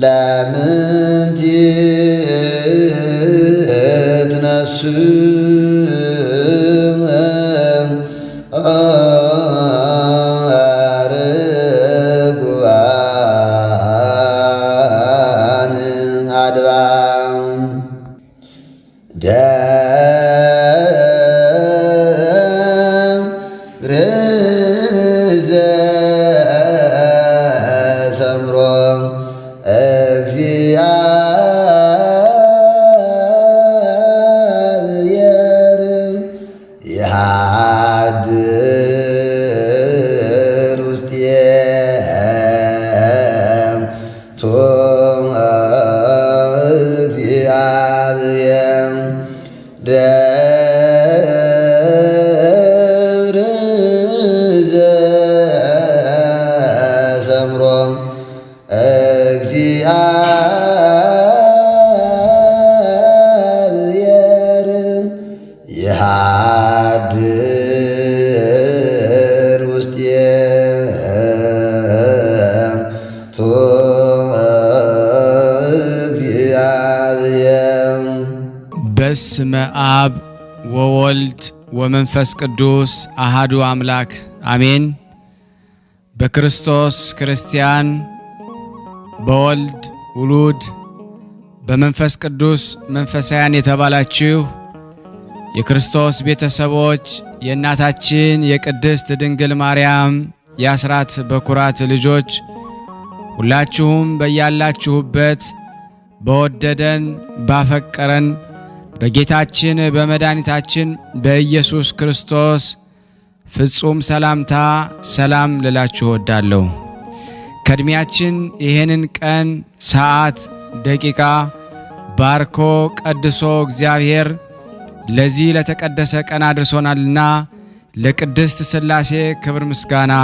ለምንቲ ትነሱ ርጉዓን አድባር ደብረ ዘሰምሮ እግዚአብሔር ይሃድር ውስቴቱ እግዚአብሔር ደብረ ዘሰምሮ እግዚአብሔር ይሃድር ውስቴቱ እግዚአብሔር። በስመ አብ ወወልድ ወመንፈስ ቅዱስ አሃዱ አምላክ አሜን። በክርስቶስ ክርስቲያን፣ በወልድ ውሉድ፣ በመንፈስ ቅዱስ መንፈሳውያን የተባላችሁ የክርስቶስ ቤተሰቦች የእናታችን የቅድስት ድንግል ማርያም የአስራት በኩራት ልጆች ሁላችሁም በያላችሁበት በወደደን ባፈቀረን በጌታችን በመድኃኒታችን በኢየሱስ ክርስቶስ ፍጹም ሰላምታ ሰላም ልላችሁ እወዳለሁ። ከእድሜያችን ይሄንን ቀን፣ ሰዓት፣ ደቂቃ ባርኮ ቀድሶ እግዚአብሔር ለዚህ ለተቀደሰ ቀን አድርሶናልና ለቅድስት ሥላሴ ክብር ምስጋና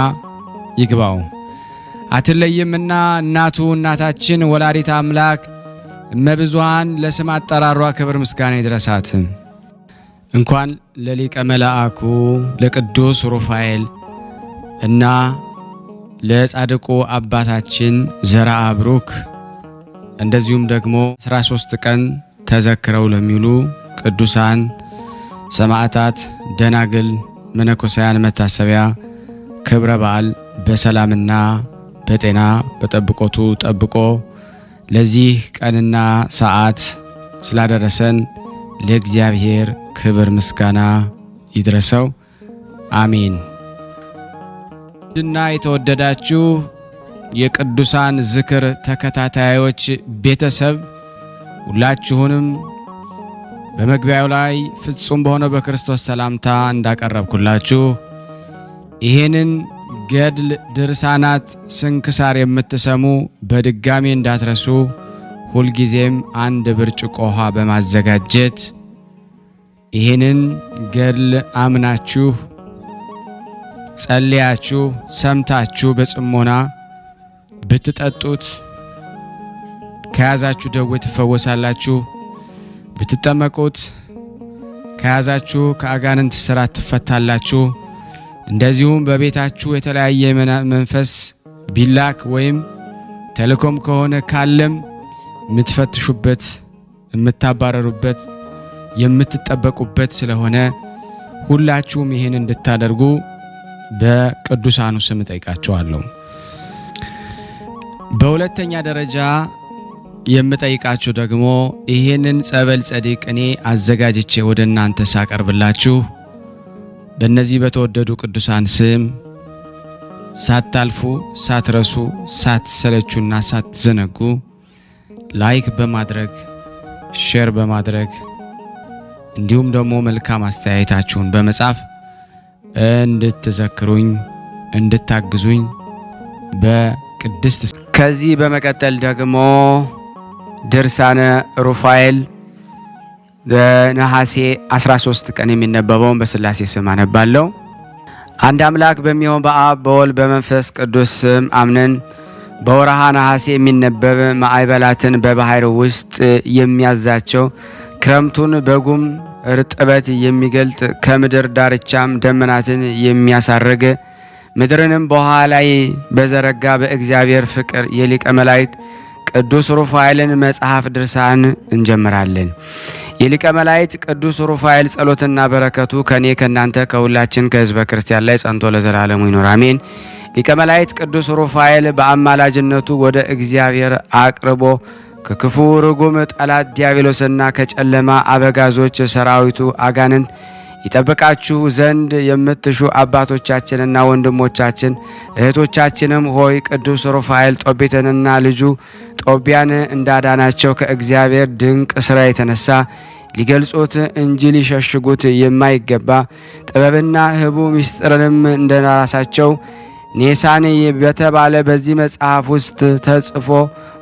ይግባው። አትለይምና እናቱ እናታችን ወላዲተ አምላክ እመብዙኃን ለስም አጠራሯ ክብር ምስጋና ይድረሳት። እንኳን ለሊቀ መላእክቱ ለቅዱስ ሩፋኤል እና ለጻድቁ አባታችን ዘርአ ብሩክ እንደዚሁም ደግሞ 13 ቀን ተዘክረው ለሚሉ ቅዱሳን ሰማዕታት፣ ደናግል፣ መነኮሳያን መታሰቢያ ክብረ በዓል በሰላምና በጤና በጠብቆቱ ጠብቆ ለዚህ ቀንና ሰዓት ስላደረሰን ለእግዚአብሔር ክብር ምስጋና ይድረሰው። አሜን። ድና የተወደዳችሁ የቅዱሳን ዝክር ተከታታዮች ቤተሰብ ሁላችሁንም በመግቢያው ላይ ፍጹም በሆነው በክርስቶስ ሰላምታ እንዳቀረብኩላችሁ ይሄንን ገድል ድርሳናት ስንክሳር የምትሰሙ በድጋሚ እንዳትረሱ ሁልጊዜም አንድ ብርጭቆ ውሃ በማዘጋጀት ይሄንን ገድል አምናችሁ ጸልያችሁ ሰምታችሁ በጽሞና ብትጠጡት ከያዛችሁ ደዌ ትፈወሳላችሁ። ብትጠመቁት ከያዛችሁ ከአጋንንት ስራት ትፈታላችሁ። እንደዚሁም በቤታችሁ የተለያየ መንፈስ ቢላክ ወይም ተልኮም ከሆነ ካለም የምትፈትሹበት፣ የምታባረሩበት፣ የምትጠበቁበት ስለሆነ ሁላችሁም ይህን እንድታደርጉ በቅዱሳኑ ስም ጠይቃችኋለሁ። በሁለተኛ ደረጃ የምጠይቃችሁ ደግሞ ይሄንን ጸበል ጸዲቅ እኔ አዘጋጅቼ ወደ እናንተ ሳቀርብላችሁ በእነዚህ በተወደዱ ቅዱሳን ስም ሳታልፉ፣ ሳትረሱ፣ ሳትሰለቹና ሳትዘነጉ ላይክ በማድረግ ሼር በማድረግ እንዲሁም ደግሞ መልካም አስተያየታችሁን በመጻፍ እንድትዘክሩኝ እንድታግዙኝ በቅድስት ከዚህ በመቀጠል ደግሞ ድርሳነ ሩፋኤል ነሐሴ 13 ቀን የሚነበበውን በስላሴ ስም አነባለሁ። አንድ አምላክ በሚሆን በአብ በወልድ በመንፈስ ቅዱስ ስም አምነን በወርሃ ነሐሴ የሚነበብ ማዕበላትን በባህር ውስጥ የሚያዛቸው ክረምቱን በጉም እርጥበት የሚገልጥ ከምድር ዳርቻም ደመናትን የሚያሳርግ ምድርንም በውኃ ላይ በዘረጋ በእግዚአብሔር ፍቅር የሊቀ መላእክት ቅዱስ ሩፋኤልን መጽሐፍ ድርሳን እንጀምራለን። የሊቀ መላእክት ቅዱስ ሩፋኤል ጸሎትና በረከቱ ከኔ ከናንተ ከሁላችን ከሕዝበ ክርስቲያን ላይ ጸንቶ ለዘላለሙ ይኖር አሜን። ሊቀ መላእክት ቅዱስ ሩፋኤል በአማላጅነቱ ወደ እግዚአብሔር አቅርቦ ከክፉ ርጉም ጠላት ዲያብሎስና ከጨለማ አበጋዞች ሰራዊቱ አጋንንት ይጠብቃችሁ ዘንድ የምትሹ አባቶቻችንና ወንድሞቻችን እህቶቻችንም ሆይ ቅዱስ ሩፋኤል ጦቢትንና ልጁ ጦቢያን እንዳዳናቸው ከእግዚአብሔር ድንቅ ሥራ የተነሳ ሊገልጹት እንጂ ሊሸሽጉት የማይገባ ጥበብና ህቡ ምስጢርንም እንደራሳቸው ኔሳን በተባለ በዚህ መጽሐፍ ውስጥ ተጽፎ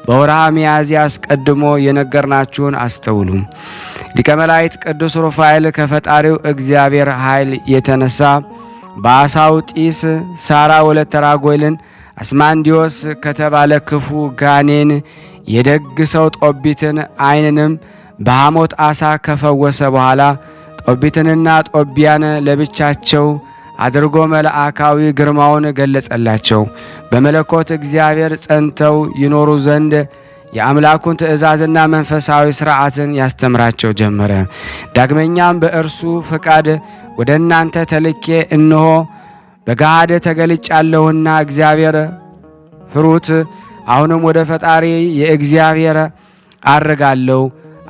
በወርሃ ሚያዝያ አስቀድሞ የነገርናችሁን አስተውሉ። ሊቀ መላእክት ቅዱስ ሩፋኤል ከፈጣሪው እግዚአብሔር ኃይል የተነሳ በአሳው ጢስ ሳራ ወለተ ራጉኤልን አስማንዲዮስ ከተባለ ክፉ ጋኔን የደግ ሰው ጦቢትን ዓይንንም በሐሞት አሳ ከፈወሰ በኋላ ጦቢትንና ጦቢያን ለብቻቸው አድርጎ መልአካዊ ግርማውን ገለጸላቸው። በመለኮት እግዚአብሔር ጸንተው ይኖሩ ዘንድ የአምላኩን ትእዛዝና መንፈሳዊ ሥርዓትን ያስተምራቸው ጀመረ። ዳግመኛም በእርሱ ፍቃድ ወደ እናንተ ተልኬ እነሆ በገሃድ ተገልጫለሁና እግዚአብሔር ፍሩት። አሁንም ወደ ፈጣሪ የእግዚአብሔር አርጋለሁ።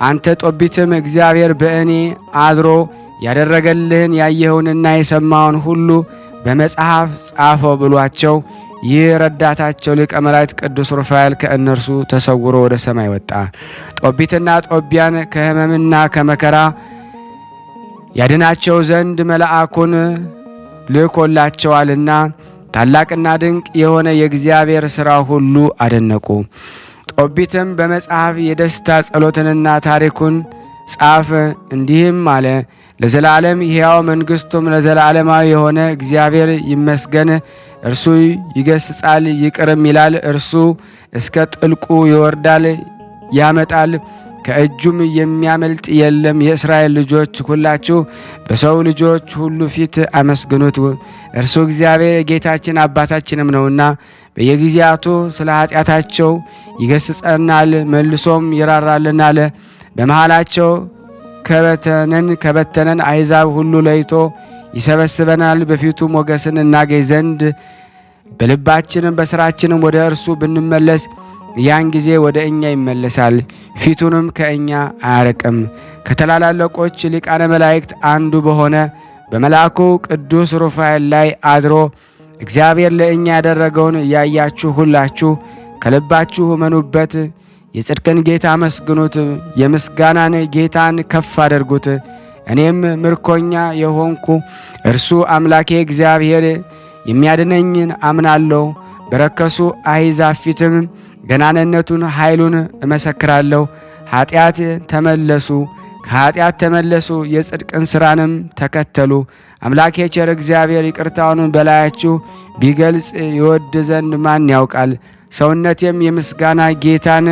አንተ ጦቢትም እግዚአብሔር በእኔ አድሮ ያደረገልህን ያየኸውንና የሰማውን ሁሉ በመጽሐፍ ጻፈው ብሏቸው ይህ ረዳታቸው ሊቀ መላእክት ቅዱስ ሩፋኤል ከእነርሱ ተሰውሮ ወደ ሰማይ ወጣ። ጦቢትና ጦቢያን ከሕመምና ከመከራ ያድናቸው ዘንድ መልአኩን ልኮላቸዋልና ታላቅና ድንቅ የሆነ የእግዚአብሔር ሥራ ሁሉ አደነቁ። ጦቢትም በመጽሐፍ የደስታ ጸሎትንና ታሪኩን ጻፍ፣ እንዲህም አለ። ለዘላለም ሕያው መንግሥቱም ለዘላለማዊ የሆነ እግዚአብሔር ይመስገን። እርሱ ይገስጻል ይቅርም ይላል። እርሱ እስከ ጥልቁ ይወርዳል ያመጣል፣ ከእጁም የሚያመልጥ የለም። የእስራኤል ልጆች ሁላችሁ በሰው ልጆች ሁሉ ፊት አመስግኑት። እርሱ እግዚአብሔር የጌታችን አባታችንም ነውና በየጊዜያቱ ስለ ኃጢአታቸው ይገስጸናል፣ መልሶም ይራራልናል። በመሃላቸው ከበተነን አሕዛብ ሁሉ ለይቶ ይሰበስበናል። በፊቱ ሞገስን እናገኝ ዘንድ በልባችንም በሥራችንም ወደ እርሱ ብንመለስ ያን ጊዜ ወደ እኛ ይመለሳል፣ ፊቱንም ከእኛ አያርቅም። ከተላለቆች ሊቃነ መላእክት አንዱ በሆነ በመልአኩ ቅዱስ ሩፋኤል ላይ አድሮ እግዚአብሔር ለእኛ ያደረገውን ያያችሁ ሁላችሁ ከልባችሁ እመኑበት። የጽድቅን ጌታ አመስግኑት፣ የምስጋናን ጌታን ከፍ አድርጉት። እኔም ምርኮኛ የሆንኩ እርሱ አምላኬ እግዚአብሔር የሚያድነኝን አምናለሁ። በረከሱ አሕዛብ ፊትም ገናንነቱን ኃይሉን እመሰክራለሁ። ኃጢአት ተመለሱ፣ ከኃጢአት ተመለሱ፣ የጽድቅን ሥራንም ተከተሉ። አምላኬ ቸር እግዚአብሔር ይቅርታውን በላያችሁ ቢገልጽ ይወድ ዘንድ ማን ያውቃል? ሰውነቴም የምስጋና ጌታን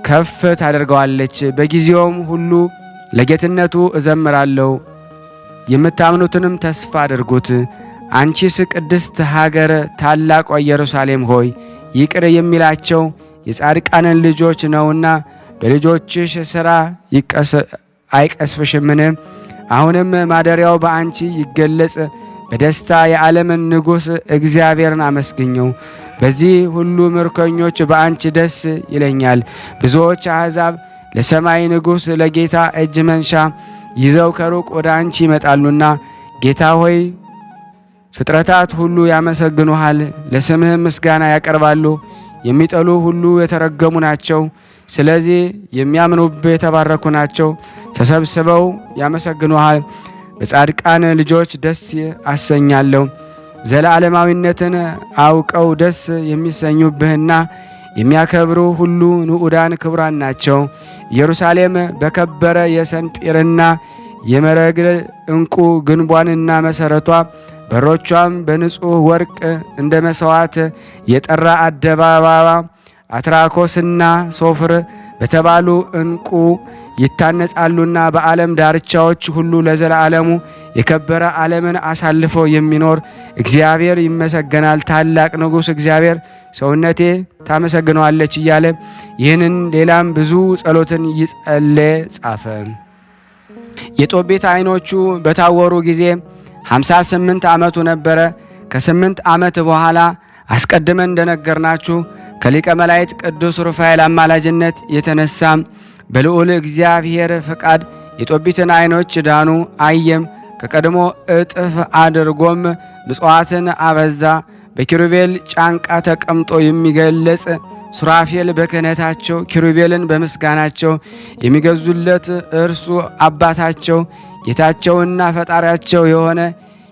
ከፍ ታደርገዋለች። በጊዜውም ሁሉ ለጌትነቱ እዘምራለሁ። የምታምኑትንም ተስፋ አድርጉት። አንቺስ ቅድስት ሀገር ታላቋ ኢየሩሳሌም ሆይ ይቅር የሚላቸው የጻድቃንን ልጆች ነውና በልጆችሽ ሥራ አይቀስፍሽምን? አሁንም ማደሪያው በአንቺ ይገለጽ። በደስታ የዓለምን ንጉሥ እግዚአብሔርን አመስግኘው። በዚህ ሁሉ ምርኮኞች በአንቺ ደስ ይለኛል። ብዙዎች አሕዛብ ለሰማይ ንጉሥ ለጌታ እጅ መንሻ ይዘው ከሩቅ ወደ አንቺ ይመጣሉና ጌታ ሆይ ፍጥረታት ሁሉ ያመሰግኑሃል፣ ለስምህም ምስጋና ያቀርባሉ። የሚጠሉ ሁሉ የተረገሙ ናቸው። ስለዚህ የሚያምኑብህ የተባረኩ ናቸው። ተሰብስበው ያመሰግኑሃል። በጻድቃን ልጆች ደስ አሰኛለሁ። ዘለዓለማዊነትን አውቀው ደስ የሚሰኙብህና የሚያከብሩ ሁሉ ንዑዳን ክቡራን ናቸው። ኢየሩሳሌም በከበረ የሰንጲርና የመረግድ ዕንቁ ግንቧንና መሠረቷ በሮቿም በንጹሕ ወርቅ እንደ መሥዋዕት የጠራ አደባባዋ አትራኮስና ሶፍር በተባሉ ዕንቁ ይታነጻሉና በዓለም ዳርቻዎች ሁሉ ለዘላለሙ የከበረ ዓለምን አሳልፈው የሚኖር እግዚአብሔር ይመሰገናል። ታላቅ ንጉሥ እግዚአብሔር ሰውነቴ ታመሰግነዋለች እያለ ይህንን ሌላም ብዙ ጸሎትን ይጸለየ ጻፈ። የጦቢት ዓይኖቹ በታወሩ ጊዜ 58 ዓመቱ ነበረ። ከ8 ዓመት በኋላ አስቀድመን እንደነገርናችሁ ከሊቀ መላእክት ቅዱስ ሩፋኤል አማላጅነት የተነሳ በልዑል እግዚአብሔር ፈቃድ የጦቢትን ዓይኖች ዳኑ። አየም፣ ከቀድሞ እጥፍ አድርጎም ምጽዋትን አበዛ። በኪሩቤል ጫንቃ ተቀምጦ የሚገለጽ ሱራፌል በክህነታቸው ኪሩቤልን በምስጋናቸው የሚገዙለት እርሱ አባታቸው ጌታቸውና ፈጣሪያቸው የሆነ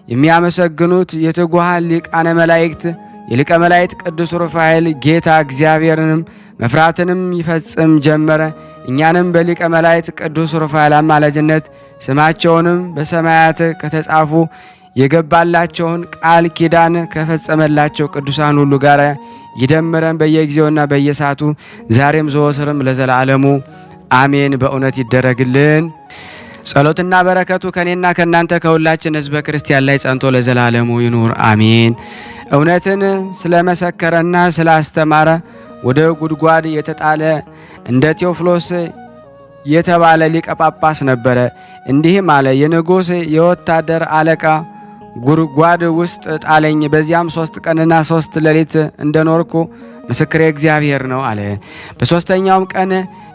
የሚያመሰግኑት የትጉሃን ሊቃነ መላእክት የሊቀ መላእክት ቅዱስ ሩፋኤል ጌታ እግዚአብሔርንም መፍራትንም ይፈጽም ጀመረ። እኛንም በሊቀ መላእክት ቅዱስ ሩፋኤል አማላጅነት ስማቸውንም በሰማያት ከተጻፉ የገባላቸውን ቃል ኪዳን ከፈጸመላቸው ቅዱሳን ሁሉ ጋር ይደምረን በየጊዜውና በየሰዓቱ ዛሬም ዘወትርም ለዘላለሙ አሜን። በእውነት ይደረግልን። ጸሎትና በረከቱ ከኔና ከናንተ ከሁላችን ሕዝበ ክርስቲያን ላይ ጸንቶ ለዘላለሙ ይኑር አሜን። እውነትን ስለመሰከረና ስላስተማረ ወደ ጉድጓድ የተጣለ እንደ ቴዎፍሎስ የተባለ ሊቀ ጳጳስ ነበረ። እንዲህም አለ፣ የንጉሥ የወታደር አለቃ ጉድጓድ ውስጥ ጣለኝ። በዚያም 3 ቀንና 3 ሌሊት እንደኖርኩ ምስክሬ እግዚአብሔር ነው አለ። በሦስተኛውም ቀን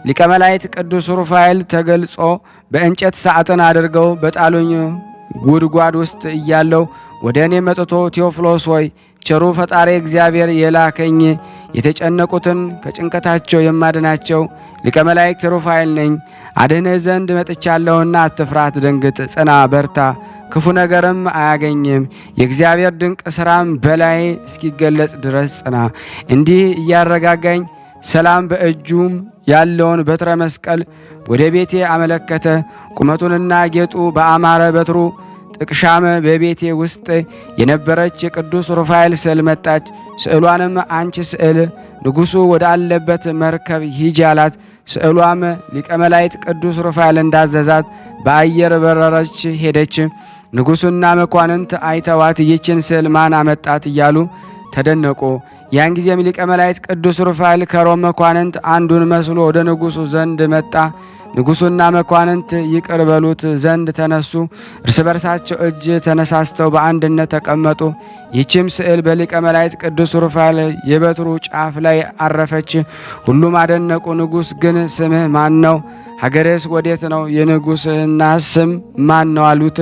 ሊቀ መላእክት ቅዱስ ሩፋኤል ተገልጾ በእንጨት ሳጥን አድርገው በጣሉኝ። ጉድጓድ ውስጥ እያለው ወደ እኔ መጥቶ ቴዎፍሎስ ሆይ ቸሩ ፈጣሪ እግዚአብሔር የላከኝ የተጨነቁትን ከጭንቀታቸው የማድናቸው ሊቀ መላእክት ሩፋኤል ነኝ። አድንህ ዘንድ መጥቻለሁና አትፍራ፣ አትደንግጥ፣ ጽና፣ በርታ፣ ክፉ ነገርም አያገኝም። የእግዚአብሔር ድንቅ ሥራም በላይ እስኪገለጽ ድረስ ጽና። እንዲህ እያረጋጋኝ ሰላም በእጁም ያለውን በትረ መስቀል ወደ ቤቴ አመለከተ። ቁመቱንና ጌጡ በአማረ በትሩ ጥቅሻም በቤቴ ውስጥ የነበረች የቅዱስ ሩፋኤል ስዕል መጣች። ስዕሏንም አንቺ ስዕል ንጉሡ ወደ አለበት መርከብ ሂጂ አላት። ስዕሏም ሊቀ መላእክት ቅዱስ ሩፋኤል እንዳዘዛት በአየር በረረች፣ ሄደች። ንጉሡና መኳንንት አይተዋት ይችን ስዕል ማን አመጣት እያሉ ተደነቁ። ያን ጊዜም ሊቀ መላእክት ቅዱስ ሩፋኤል ከሮም መኳንንት አንዱን መስሎ ወደ ንጉሡ ዘንድ መጣ። ንጉሡና መኳንንት ይቅር በሉት ዘንድ ተነሱ። እርስ በርሳቸው እጅ ተነሳስተው በአንድነት ተቀመጡ። ይህችም ስዕል በሊቀ መላእክት ቅዱስ ሩፋኤል የበትሩ ጫፍ ላይ አረፈች። ሁሉም አደነቁ። ንጉሥ ግን ስምህ ማን ነው? ሀገርስ ወዴት ነው? የንጉሥና ስም ማን ነው አሉት።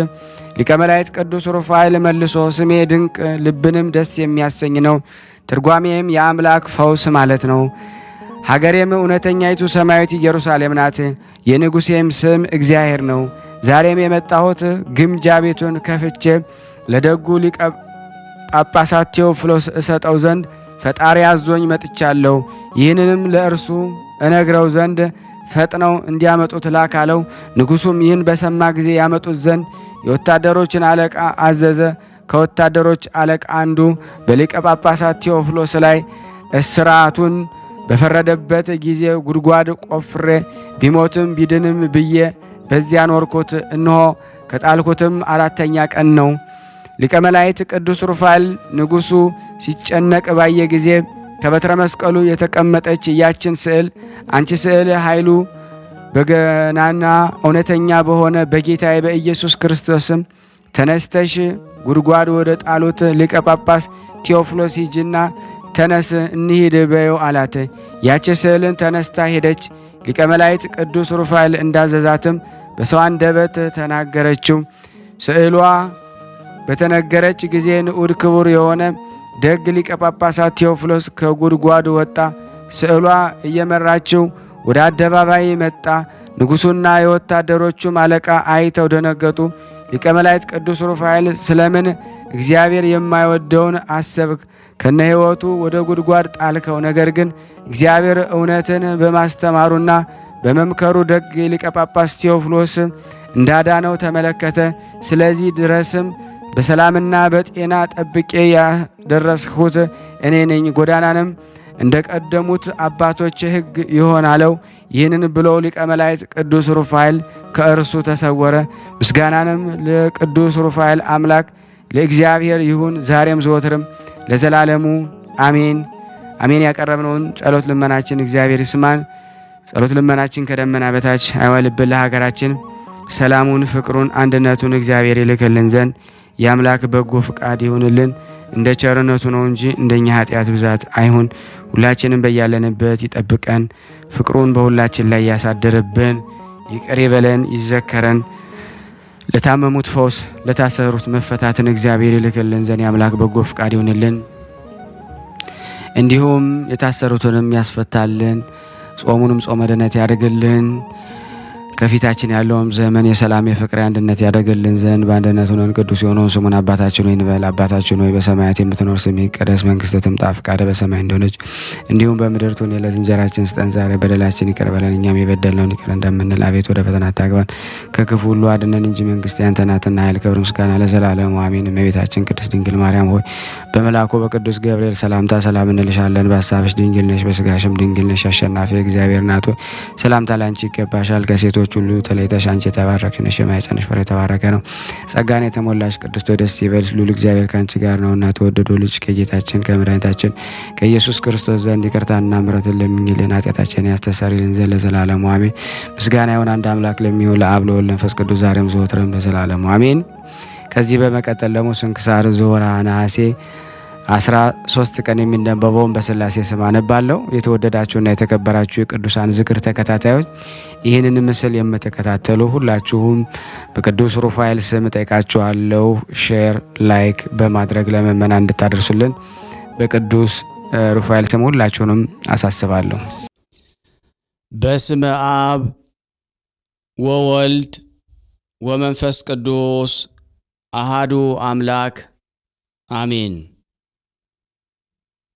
ሊቀ መላእክት ቅዱስ ሩፋኤል መልሶ ስሜ ድንቅ ልብንም ደስ የሚያሰኝ ነው። ትርጓሜም የአምላክ ፈውስ ማለት ነው። ሀገሬም እውነተኛይቱ ሰማያዊት ኢየሩሳሌም ናት። የንጉሴም ስም እግዚአብሔር ነው። ዛሬም የመጣሁት ግምጃ ቤቱን ከፍቼ ለደጉ ሊቀ ጳጳሳት ቴዎፍሎስ እሰጠው ዘንድ ፈጣሪ አዞኝ መጥቻለሁ። ይህንንም ለእርሱ እነግረው ዘንድ ፈጥነው እንዲያመጡት ላክ አለው። ንጉሡም ይህን በሰማ ጊዜ ያመጡት ዘንድ የወታደሮችን አለቃ አዘዘ። ከወታደሮች አለቃ አንዱ በሊቀ ጳጳሳት ቴዎፍሎስ ላይ እስራቱን በፈረደበት ጊዜ ጉድጓድ ቆፍሬ ቢሞትም ቢድንም ብዬ በዚያ ኖርኩት። እነሆ ከጣልኩትም 4ኛ ቀን ነው። ሊቀ መላእክት ቅዱስ ሩፋኤል ንጉሡ ሲጨነቅ ባየ ጊዜ ከበትረ መስቀሉ የተቀመጠች ያችን ስዕል አንቺ ስዕል ኃይሉ በገናና እውነተኛ በሆነ በጌታዬ በኢየሱስ ክርስቶስም ተነስተሽ ጉድጓድ ወደ ጣሉት ሊቀ ጳጳስ ቴዎፍሎስ ሂጂና ተነስ እንሂድ በየው አላት። ያች ስዕልን ተነስታ ሄደች። ሊቀ መላእክት ቅዱስ ሩፋኤል እንዳዘዛትም በሰው አንደበት ተናገረችው። ስዕሏ በተነገረች ጊዜ ንዑድ ክቡር የሆነ ደግ ሊቀ ጳጳሳት ቴዎፍሎስ ከጉድጓዱ ወጣ። ስዕሏ እየመራችው ወደ አደባባይ መጣ። ንጉሡና የወታደሮቹም አለቃ አይተው ደነገጡ። ሊቀ መላእክት ቅዱስ ሩፋኤል ስለምን እግዚአብሔር የማይወደውን አሰብክ? ከነ ሕይወቱ ወደ ጉድጓድ ጣልከው። ነገር ግን እግዚአብሔር እውነትን በማስተማሩና በመምከሩ ደግ ሊቀ ጳጳስ ቴዎፍሎስ እንዳዳነው ተመለከተ። ስለዚህ ድረስም በሰላምና በጤና ጠብቄ ያደረስሁት እኔ ነኝ። ጎዳናንም እንደ ቀደሙት አባቶች ሕግ ይሆን አለው። ይህንን ብሎ ሊቀ መላእክት ቅዱስ ሩፋኤል ከእርሱ ተሰወረ። ምስጋናንም ለቅዱስ ሩፋኤል አምላክ ለእግዚአብሔር ይሁን ዛሬም ዘወትርም ለዘላለሙ አሜን አሜን። ያቀረብነውን ጸሎት ልመናችን እግዚአብሔር ይስማን። ጸሎት ልመናችን ከደመና በታች አይዋልብን። ለሀገራችን ሰላሙን፣ ፍቅሩን፣ አንድነቱን እግዚአብሔር ይልክልን ዘንድ የአምላክ በጎ ፍቃድ ይሁንልን። እንደ ቸርነቱ ነው እንጂ እንደኛ ኃጢአት ብዛት አይሁን። ሁላችንም በያለንበት ይጠብቀን፣ ፍቅሩን በሁላችን ላይ ያሳድርብን። ይቅር ይበለን፣ ይዘከረን። ለታመሙት ፈውስ፣ ለታሰሩት መፈታትን እግዚአብሔር ይልክልን ዘንድ የአምላክ በጎ ፍቃድ ይሁንልን። እንዲሁም የታሰሩትንም ያስፈታልን፣ ጾሙንም ጾመ ድነት ያደርግልን። ከፊታችን ያለውም ዘመን የሰላም የፍቅር አንድነት ያደርግልን ዘንድ በአንድነት ሆነን ቅዱስ የሆነውን ስሙን አባታችን ሆይ እንበል። አባታችን ሆይ በሰማያት የምትኖር ስምህ ይቀደስ፣ መንግስትህ ትምጣ፣ ፈቃድህ በሰማይ እንደሆነች እንዲሁም በምድር ትሁን። የዕለት እንጀራችንን ስጠን ዛሬ፣ በደላችን ይቅር በለን እኛም የበደልነውን ይቅር እንደምንል፣ አቤት ወደ ፈተና አታግባን ከክፉ ሁሉ አድነን እንጂ መንግስት ያንተ ናትና ኃይል፣ ክብር፣ ምስጋና ለዘላለሙ አሜን። እመቤታችን ቅድስት ድንግል ማርያም ሆይ በመልአኩ በቅዱስ ገብርኤል ሰላምታ ሰላም እንልሻለን። በሀሳብሽ ድንግል ነሽ፣ በስጋሽም ድንግል ነሽ። አሸናፊ እግዚአብሔር ናት ሆይ ሰላምታ ላንቺ ይገባሻል። ከሴቶች ሁሉ ተለይተሽ አንቺ የተባረክሽ ነሽ፣ የማኅፀንሽ ፍሬ የተባረከ ነው። ጸጋን የተሞላሽ ቅድስት ሆይ ደስ ይበልሽ፣ ልዑል እግዚአብሔር ከአንቺ ጋር ነውና ተወደደው ልጅ ከጌታችን ከመድኃኒታችን ከኢየሱስ ክርስቶስ ዘንድ ይቅርታና ምሕረትን ለምኝልን ኃጢአታችንን ያስተሰርይልን ዘንድ ለዘላለሙ አሜን። ምስጋና ይሁን አንድ አምላክ ለሚሆን ለአብ ለወልድ ለመንፈስ ቅዱስ ዛሬም ዘወትርም ለዘላለሙ አሜን። ከዚህ በመቀጠል ደግሞ ስንክሳር ዘወርኃ ነሐሴ 13 ቀን የሚነበበውን በሥላሴ ስም አነባለሁ። የተወደዳችሁና የተከበራችሁ የቅዱሳን ዝክር ተከታታዮች ይህንን ምስል የምትከታተሉ ሁላችሁም በቅዱስ ሩፋኤል ስም ጠይቃችኋለሁ። ሼር፣ ላይክ በማድረግ ለምእመናን እንድታደርሱልን በቅዱስ ሩፋኤል ስም ሁላችሁንም አሳስባለሁ። በስመ አብ ወወልድ ወመንፈስ ቅዱስ አሃዱ አምላክ አሜን።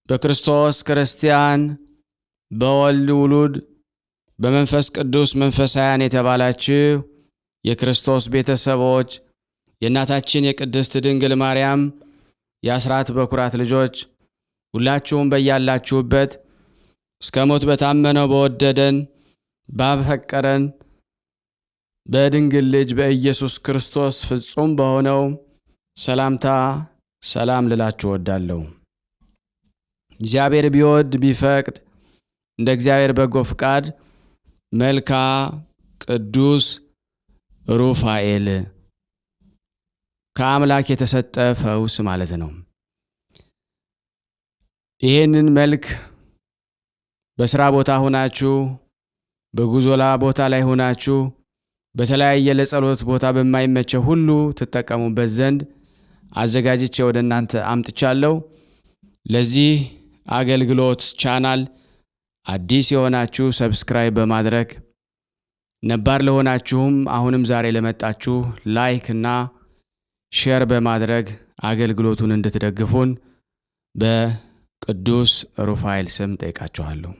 በክርስቶስ ክርስቲያን፣ በወልድ ውሉድ፣ በመንፈስ ቅዱስ መንፈሳውያን የተባላችሁ የክርስቶስ ቤተሰቦች የእናታችን የቅድስት ድንግል ማርያም የአስራት በኩራት ልጆች ሁላችሁም በያላችሁበት እስከ ሞት በታመነው በወደደን ባፈቀረን በድንግል ልጅ በኢየሱስ ክርስቶስ ፍጹም በሆነው ሰላምታ ሰላም ልላችሁ ወዳለሁ። እግዚአብሔር ቢወድ ቢፈቅድ እንደ እግዚአብሔር በጎ ፍቃድ መልካ ቅዱስ ሩፋኤል ከአምላክ የተሰጠ ፈውስ ማለት ነው። ይህንን መልክ በስራ ቦታ ሆናችሁ፣ በጉዞላ ቦታ ላይ ሆናችሁ፣ በተለያየ ለጸሎት ቦታ በማይመቸው ሁሉ ትጠቀሙበት ዘንድ አዘጋጅቼ ወደ እናንተ አምጥቻለሁ። ለዚህ አገልግሎት ቻናል አዲስ የሆናችሁ ሰብስክራይብ በማድረግ ነባር ለሆናችሁም አሁንም ዛሬ ለመጣችሁ ላይክ እና ሼር በማድረግ አገልግሎቱን እንድትደግፉን በቅዱስ ሩፋኤል ስም ጠይቃችኋለሁ።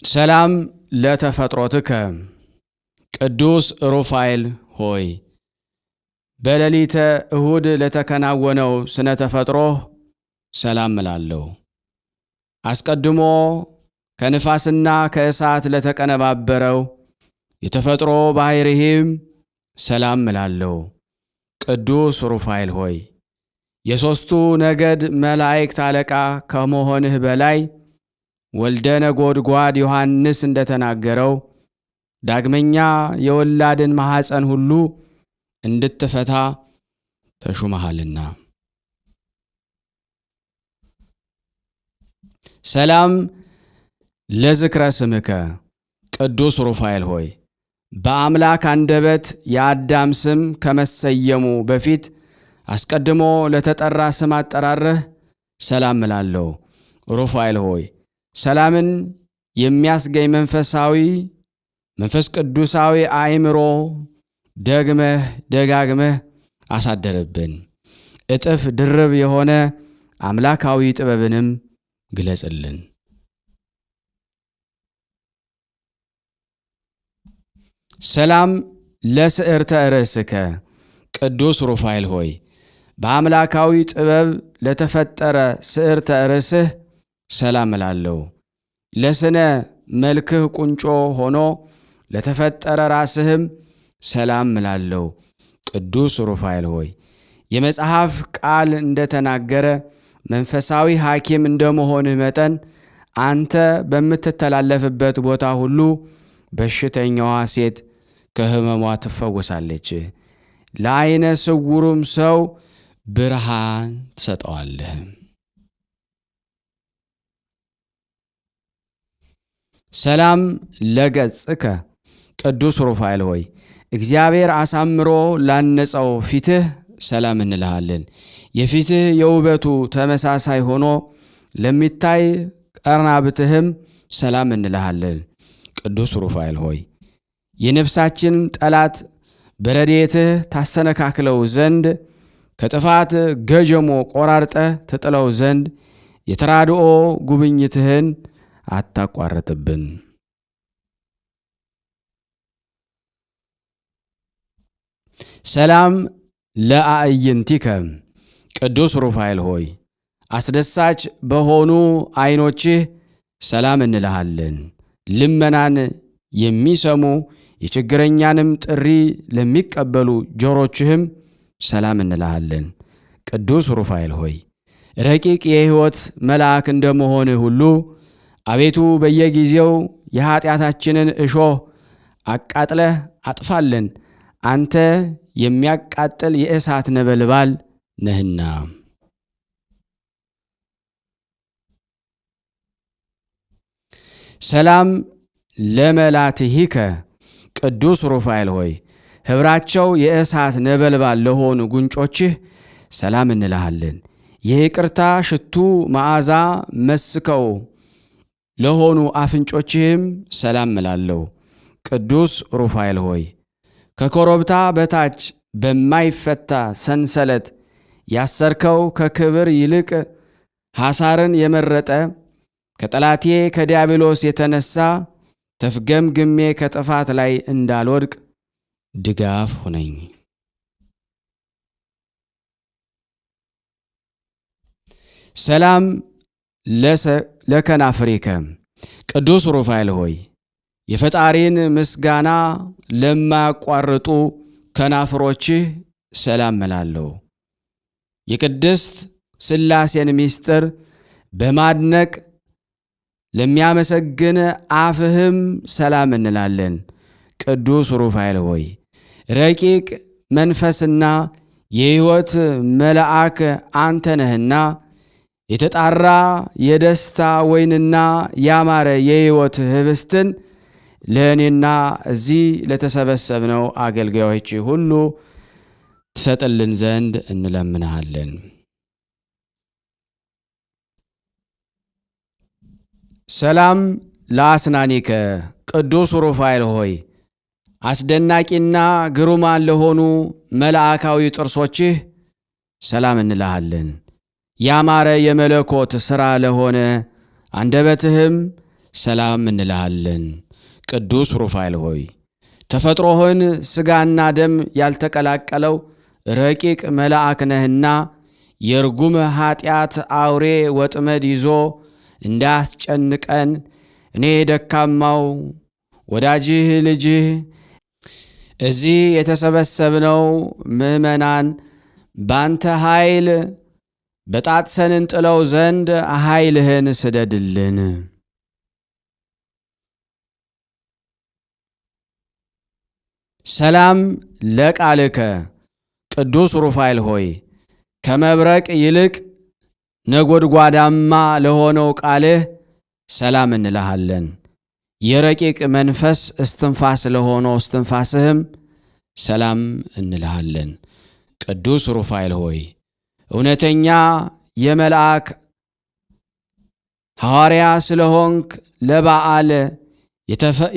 ሰላም ለተፈጥሮትከ ቅዱስ ሩፋኤል ሆይ በሌሊተ እሁድ ለተከናወነው ስነ ተፈጥሮህ ሰላም እላለሁ። አስቀድሞ ከንፋስና ከእሳት ለተቀነባበረው የተፈጥሮ ባሕርይህም ሰላም እላለሁ። ቅዱስ ሩፋኤል ሆይ የሦስቱ ነገድ መላእክት አለቃ ከመሆንህ በላይ ወልደ ነጎድጓድ ዮሐንስ እንደተናገረው ዳግመኛ የወላድን ማኅፀን ሁሉ እንድትፈታ ተሹመሃልና። ሰላም ለዝክረ ስምከ ቅዱስ ሩፋኤል ሆይ በአምላክ አንደበት የአዳም ስም ከመሰየሙ በፊት አስቀድሞ ለተጠራ ስም አጠራርህ ሰላም እላለሁ። ሩፋኤል ሆይ ሰላምን የሚያስገኝ መንፈስ ቅዱሳዊ አእምሮ ደግመህ ደጋግመህ አሳደረብን። እጥፍ ድርብ የሆነ አምላካዊ ጥበብንም ግለጽልን። ሰላም ለስዕርተ ርእስከ ቅዱስ ሩፋኤል ሆይ በአምላካዊ ጥበብ ለተፈጠረ ስዕርተ ርእስህ ሰላም እላለሁ። ለስነ መልክህ ቁንጮ ሆኖ ለተፈጠረ ራስህም ሰላም እላለሁ። ቅዱስ ሩፋኤል ሆይ የመጽሐፍ ቃል እንደተናገረ መንፈሳዊ ሐኪም እንደመሆንህ መጠን አንተ በምትተላለፍበት ቦታ ሁሉ በሽተኛዋ ሴት ከሕመሟ ትፈወሳለች። ለዓይነ ስውሩም ሰው ብርሃን ትሰጠዋለህ። ሰላም ለገጽከ ቅዱስ ሩፋኤል ሆይ እግዚአብሔር አሳምሮ ላነጸው ፊትህ ሰላም እንልሃለን። የፊትህ የውበቱ ተመሳሳይ ሆኖ ለሚታይ ቀርናብትህም ሰላም እንልሃለን። ቅዱስ ሩፋኤል ሆይ የነፍሳችን ጠላት በረድኤትህ ታሰነካክለው ዘንድ ከጥፋት ገጀሞ ቆራርጠህ ትጥለው ዘንድ የተራድኦ ጉብኝትህን አታቋርጥብን። ሰላም ለአዕይንቲከ ቅዱስ ሩፋኤል ሆይ አስደሳች በሆኑ ዓይኖችህ ሰላም እንልሃለን። ልመናን የሚሰሙ የችግረኛንም ጥሪ ለሚቀበሉ ጆሮችህም ሰላም እንልሃለን። ቅዱስ ሩፋኤል ሆይ ረቂቅ የሕይወት መልአክ እንደመሆንህ ሁሉ አቤቱ በየጊዜው የኀጢአታችንን እሾህ አቃጥለህ አጥፋለን። አንተ የሚያቃጥል የእሳት ነበልባል ነህና። ሰላም ለመላትሂከ ቅዱስ ሩፋኤል ሆይ ኅብራቸው የእሳት ነበልባል ለሆኑ ጉንጮችህ ሰላም እንልሃለን። የይቅርታ ሽቱ መዓዛ መስከው ለሆኑ አፍንጮችህም ሰላም እላለሁ። ቅዱስ ሩፋኤል ሆይ ከኮረብታ በታች በማይፈታ ሰንሰለት ያሰርከው ከክብር ይልቅ ሐሳርን የመረጠ ከጠላቴ ከዲያብሎስ የተነሳ ተፍገምግሜ ከጥፋት ላይ እንዳልወድቅ ድጋፍ ሁነኝ። ሰላም ለከናፍሪከ ቅዱስ ሩፋኤል ሆይ የፈጣሪን ምስጋና ለማያቋርጡ ከናፍሮችህ ሰላም እላለሁ። የቅድስት ሥላሴን ምስጢር በማድነቅ ለሚያመሰግን አፍህም ሰላም እንላለን። ቅዱስ ሩፋኤል ሆይ ረቂቅ መንፈስና የሕይወት መልአክ አንተ ነህና የተጣራ የደስታ ወይንና ያማረ የሕይወት ህብስትን ለእኔና እዚህ ለተሰበሰብነው አገልጋዮች ሁሉ ትሰጥልን ዘንድ እንለምንሃለን። ሰላም ለአስናኒከ ቅዱስ ሩፋኤል ሆይ አስደናቂና ግሩማን ለሆኑ መልአካዊ ጥርሶችህ ሰላም እንልሃለን። ያማረ የመለኮት ሥራ ለሆነ አንደበትህም ሰላም እንልሃለን። ቅዱስ ሩፋኤል ሆይ ተፈጥሮህን ሥጋና ደም ያልተቀላቀለው ረቂቅ መልአክ ነህና የርጉም ኀጢአት አውሬ ወጥመድ ይዞ እንዳያስጨንቀን እኔ ደካማው ወዳጅህ ልጅህ እዚህ የተሰበሰብነው ምእመናን ባንተ ኃይል በጣጥሰን እንጥለው ዘንድ ኃይልህን ስደድልን። ሰላም ለቃልከ ቅዱስ ሩፋኤል ሆይ ከመብረቅ ይልቅ ነጎድጓዳማ ለሆነው ቃልህ ሰላም እንልሃለን። የረቂቅ መንፈስ እስትንፋስ ለሆነው እስትንፋስህም ሰላም እንልሃለን። ቅዱስ ሩፋኤል ሆይ እውነተኛ የመልአክ ሐዋርያ ስለሆንክ ለበዓል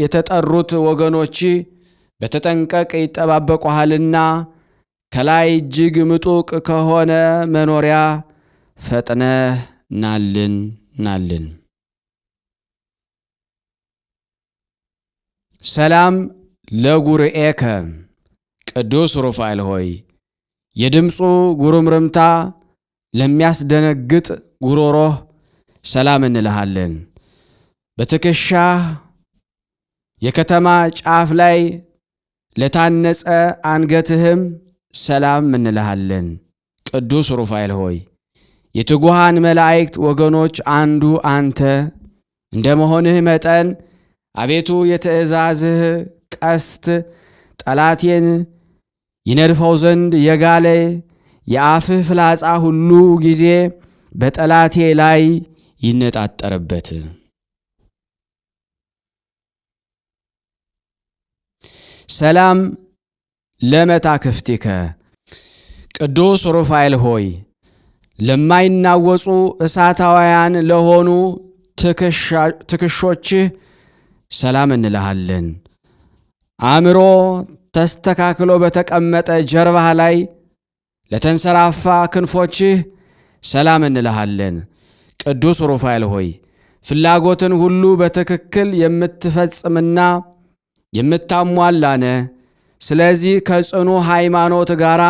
የተጠሩት ወገኖች በተጠንቀቅ ይጠባበቁሃልና ከላይ እጅግ ምጡቅ ከሆነ መኖሪያ ፈጥነህ ናልን። ሰላም ለጉርኤከ ቅዱስ ሩፋኤል ሆይ የድምፁ ጉርምርምታ ለሚያስደነግጥ ጉሮሮህ ሰላም እንልሃለን። በትከሻህ የከተማ ጫፍ ላይ ለታነጸ አንገትህም ሰላም እንልሃለን። ቅዱስ ሩፋኤል ሆይ የትጉሃን መላእክት ወገኖች አንዱ አንተ እንደ መሆንህ መጠን አቤቱ የትእዛዝህ ቀስት ጠላቴን ይነድፈው ዘንድ የጋለ የአፍህ ፍላጻ ሁሉ ጊዜ በጠላቴ ላይ ይነጣጠርበት። ሰላም ለመታክፍቲከ ቅዱስ ሩፋኤል ሆይ ለማይናወጹ እሳታውያን ለሆኑ ትከሾችህ ሰላም እንልሃለን። አእምሮ ተስተካክሎ በተቀመጠ ጀርባህ ላይ ለተንሰራፋ ክንፎችህ ሰላም እንልሃለን። ቅዱስ ሩፋኤል ሆይ ፍላጎትን ሁሉ በትክክል የምትፈጽምና የምታሟላነ፣ ስለዚህ ከጽኑ ሃይማኖት ጋር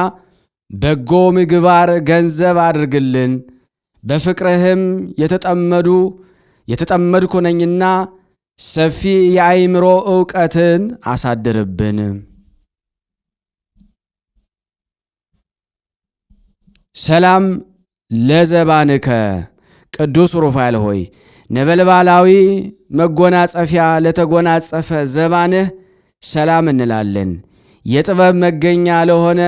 በጎ ምግባር ገንዘብ አድርግልን። በፍቅርህም የተጠመድኩ ነኝና ሰፊ የአእምሮ ዕውቀትን አሳድርብን። ሰላም ለዘባንከ ቅዱስ ሩፋኤል ሆይ ነበልባላዊ መጎናጸፊያ ለተጎናጸፈ ዘባንህ ሰላም እንላለን። የጥበብ መገኛ ለሆነ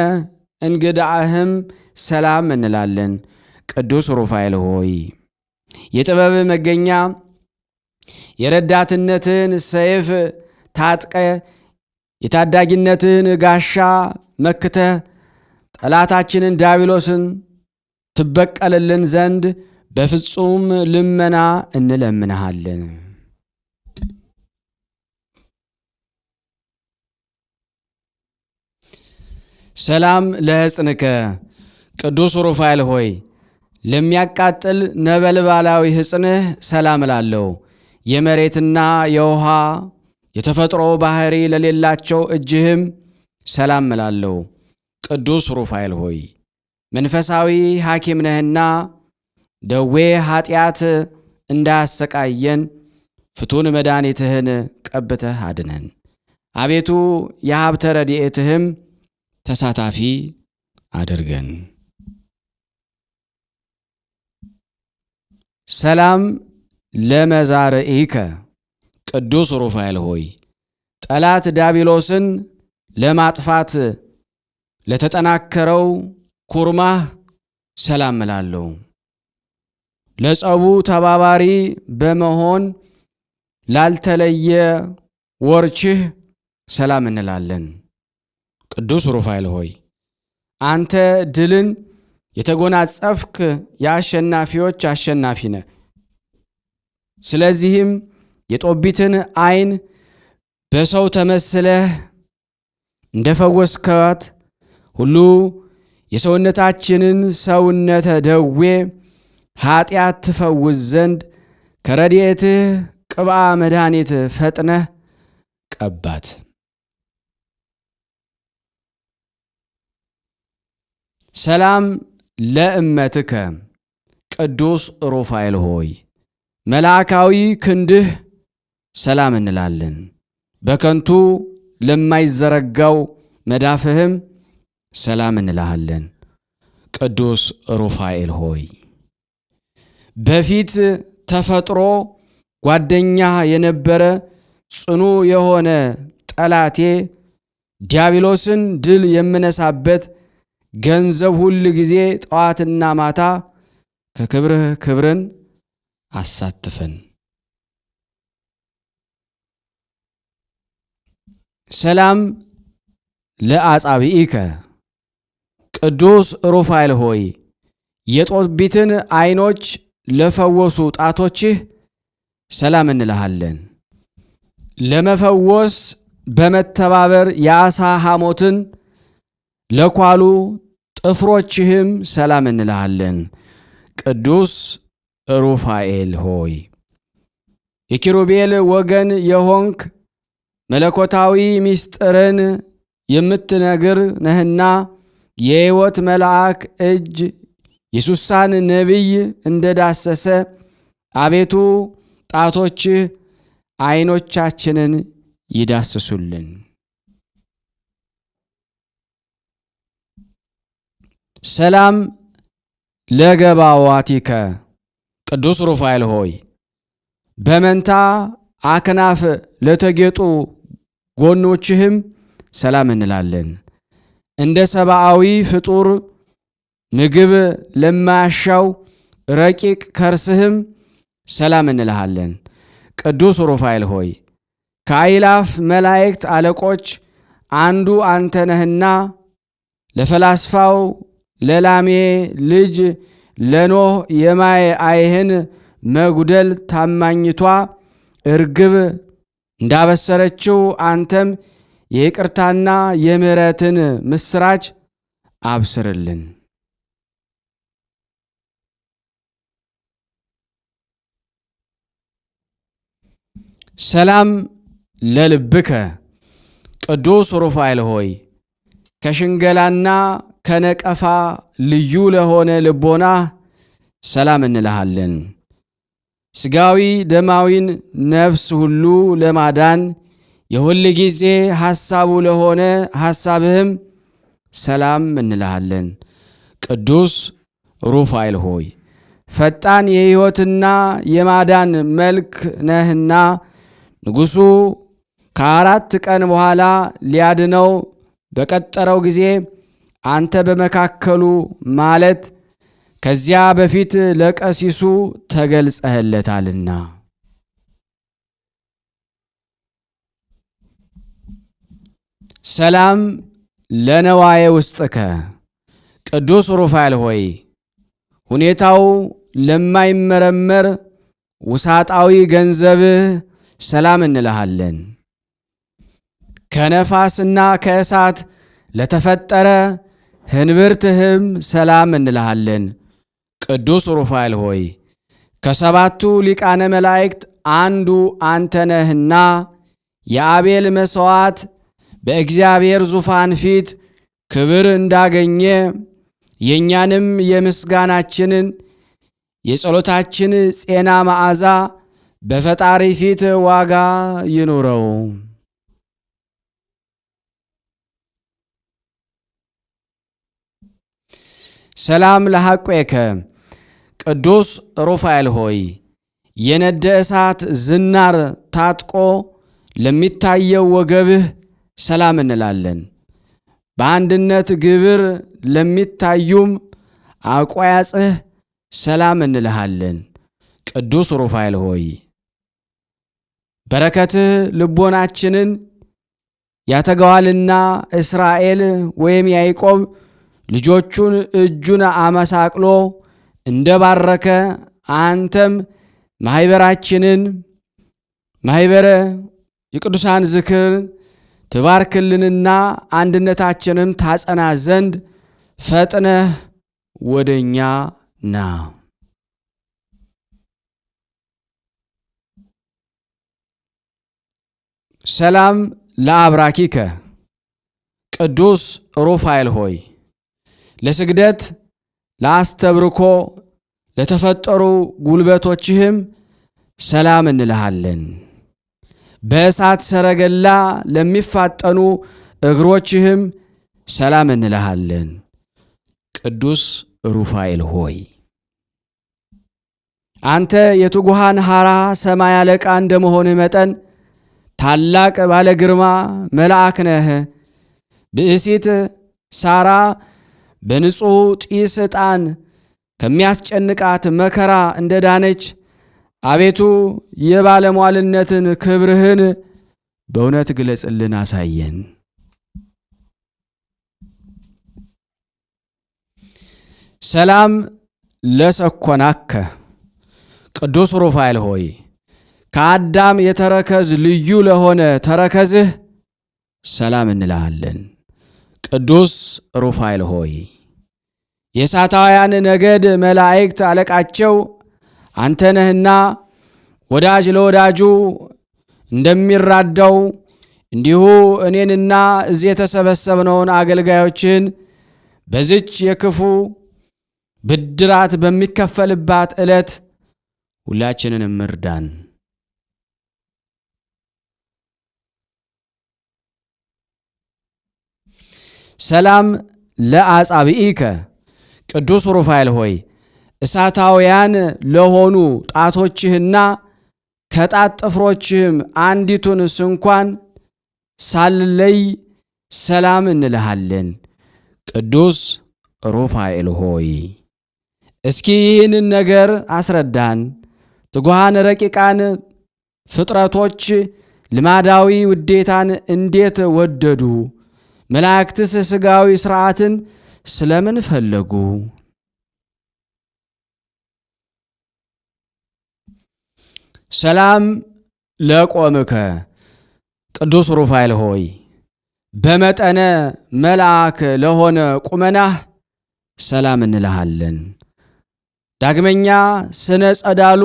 እንግዳህም ሰላም እንላለን። ቅዱስ ሩፋኤል ሆይ የጥበብ መገኛ የረዳትነትን ሰይፍ ታጥቀ የታዳጊነትን ጋሻ መክተ ጠላታችንን ዲያብሎስን ትበቀልልን ዘንድ በፍጹም ልመና እንለምንሃለን። ሰላም ለሕፅንከ ቅዱስ ሩፋኤል ሆይ ለሚያቃጥል ነበልባላዊ ሕፅንህ ሰላም እላለሁ። የመሬትና የውሃ የተፈጥሮ ባህሪ ለሌላቸው እጅህም ሰላም እላለሁ። ቅዱስ ሩፋኤል ሆይ መንፈሳዊ ሐኪም ነህና ደዌ ኃጢአት እንዳያሰቃየን ፍቱን መድኃኒትህን ቀብተህ አድነን። አቤቱ የሀብተ ረድኤትህም ተሳታፊ አድርገን። ሰላም ለመዛርኢከ ቅዱስ ሩፋኤል ሆይ ጠላት ዲያብሎስን ለማጥፋት ለተጠናከረው ኩርማህ ሰላም እላለሁ። ለጸቡ ተባባሪ በመሆን ላልተለየ ወርችህ ሰላም እንላለን። ቅዱስ ሩፋኤል ሆይ አንተ ድልን የተጎናጸፍክ የአሸናፊዎች አሸናፊ ነህ። ስለዚህም የጦቢትን ዓይን በሰው ተመስለህ እንደፈወስከት ሁሉ የሰውነታችንን ሰውነተ ደዌ ኃጢአት ትፈውስ ዘንድ ከረድኤትህ ቅብአ መድኃኒት ፈጥነህ ቀባት። ሰላም ለእመትከ ቅዱስ ሩፋኤል ሆይ መልአካዊ ክንድህ ሰላም እንላለን። በከንቱ ለማይዘረጋው መዳፍህም ሰላም እንልሃለን። ቅዱስ ሩፋኤል ሆይ በፊት ተፈጥሮ ጓደኛ የነበረ ጽኑ የሆነ ጠላቴ ዲያብሎስን ድል የምነሳበት ገንዘብ ሁል ጊዜ ጠዋትና ማታ ከክብርህ ክብርን አሳትፈን። ሰላም ለአጻብኢከ ቅዱስ ሩፋኤል ሆይ የጦቢትን ዓይኖች ለፈወሱ ጣቶችህ ሰላም እንልሃለን። ለመፈወስ በመተባበር የዓሣ ሐሞትን ለኳሉ ጥፍሮችህም ሰላም እንልሃለን። ቅዱስ ሩፋኤል ሆይ የኪሩቤል ወገን የሆንክ መለኮታዊ ምስጢርን የምትነግር ነህና የሕይወት መልአክ እጅ የሱሳን ነቢይ እንደዳሰሰ አቤቱ ጣቶችህ ዓይኖቻችንን ይዳስሱልን። ሰላም ለገባዋቲከ ቅዱስ ሩፋኤል ሆይ በመንታ አክናፍ ለተጌጡ ጎኖችህም ሰላም እንላለን። እንደ ሰብአዊ ፍጡር ምግብ ለማያሻው ረቂቅ ከርስህም ሰላም እንልሃለን። ቅዱስ ሩፋኤል ሆይ ከአእላፍ መላእክት አለቆች አንዱ አንተ ነህና ለፈላስፋው ለላሜ ልጅ ለኖህ የማየ አይህን መጉደል ታማኝቷ እርግብ እንዳበሰረችው አንተም የይቅርታና የምሕረትን ምስራች አብስርልን። ሰላም ለልብከ ቅዱስ ሩፋኤል ሆይ ከሽንገላና ከነቀፋ ልዩ ለሆነ ልቦና ሰላም እንልሃለን። ስጋዊ ደማዊን ነፍስ ሁሉ ለማዳን የሁል ጊዜ ሐሳቡ ለሆነ ሐሳብህም ሰላም እንልሃለን። ቅዱስ ሩፋኤል ሆይ ፈጣን የሕይወትና የማዳን መልክ ነህና ንጉሡ ከ4 ቀን በኋላ ሊያድነው በቀጠረው ጊዜ አንተ በመካከሉ ማለት ከዚያ በፊት ለቀሲሱ ተገልጸህለታልና። ሰላም ለነዋየ ውስጥከ ቅዱስ ሩፋኤል ሆይ ሁኔታው ለማይመረመር ውሳጣዊ ገንዘብህ ሰላም እንልሃለን። ከነፋስና ከእሳት ለተፈጠረ ህንብርትህም ሰላም እንልሃለን። ቅዱስ ሩፋኤል ሆይ ከሰባቱ ሊቃነ መላእክት አንዱ አንተ ነህና የአቤል መሥዋዕት በእግዚአብሔር ዙፋን ፊት ክብር እንዳገኘ የእኛንም የምስጋናችንን የጸሎታችን ጼና መዓዛ በፈጣሪ ፊት ዋጋ ይኑረው። ሰላም ለሐቆከ ቅዱስ ሩፋኤል ሆይ የነደ እሳት ዝናር ታጥቆ ለሚታየው ወገብህ ሰላም እንላለን። በአንድነት ግብር ለሚታዩም አቋያጽህ ሰላም እንልሃለን። ቅዱስ ሩፋኤል ሆይ በረከትህ ልቦናችንን ያተገዋልና እስራኤል ወይም ያዕቆብ ልጆቹን እጁን አመሳቅሎ እንደባረከ አንተም ማኅበራችንን ማኅበረ የቅዱሳን ዝክር ትባርክልንና አንድነታችንም ታጸና ዘንድ ፈጥነህ ወደኛ ና። ሰላም ለአብራኪከ ቅዱስ ሩፋኤል ሆይ ለስግደት ለአስተብርኮ ለተፈጠሩ ጉልበቶችህም ሰላም እንልሃለን። በእሳት ሰረገላ ለሚፋጠኑ እግሮችህም ሰላም እንልሃለን። ቅዱስ ሩፋኤል ሆይ አንተ የትጉሃን ሐራ ሰማይ አለቃ እንደመሆንህ መጠን ታላቅ ባለ ግርማ መልአክ ነህ። ብእሲት ሳራ በንጹሕ ጢስ ዕጣን ከሚያስጨንቃት መከራ እንደዳነች አቤቱ የባለሟልነትን ክብርህን በእውነት ግለጽልን፣ አሳየን። ሰላም ለሰኮናከ ቅዱስ ሩፋኤል ሆይ ከአዳም የተረከዝ ልዩ ለሆነ ተረከዝህ ሰላም እንልሃለን። ቅዱስ ሩፋኤል ሆይ የእሳታውያን ነገድ መላእክት አለቃቸው አንተ ነህና ወዳጅ ለወዳጁ እንደሚራዳው እንዲሁ እኔንና እዚህ የተሰበሰብነውን አገልጋዮችን በዚች የክፉ ብድራት በሚከፈልባት ዕለት ሁላችንንም እርዳን። ሰላም ለአጻብኢከ ቅዱስ ሩፋኤል ሆይ እሳታውያን ለሆኑ ጣቶችህና ከጣት ጥፍሮችህም አንዲቱን ስንኳን ሳልለይ ሰላም እንልሃለን። ቅዱስ ሩፋኤል ሆይ እስኪ ይህንን ነገር አስረዳን። ትጉሃን ረቂቃን ፍጥረቶች ልማዳዊ ውዴታን እንዴት ወደዱ? መላእክትስ ሥጋዊ ሥርዓትን ስለምን ፈለጉ? ሰላም ለቆምከ ቅዱስ ሩፋኤል ሆይ በመጠነ መልአክ ለሆነ ቁመናህ ሰላም እንልሃለን። ዳግመኛ ስነ ጸዳሉ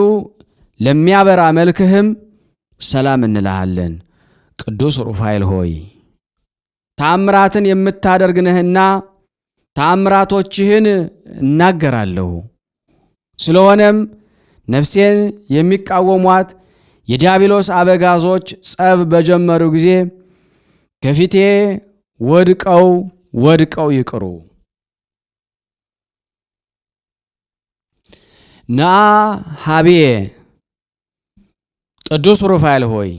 ለሚያበራ መልክህም ሰላም እንልሃለን። ቅዱስ ሩፋኤል ሆይ ተአምራትን የምታደርግ ነህና ተአምራቶችህን እናገራለሁ። ስለሆነም ነፍሴን የሚቃወሟት የዲያብሎስ አበጋዞች ጸብ በጀመሩ ጊዜ ከፊቴ ወድቀው ይቅሩ። ና ሀቤ ቅዱስ ሩፋኤል ሆይ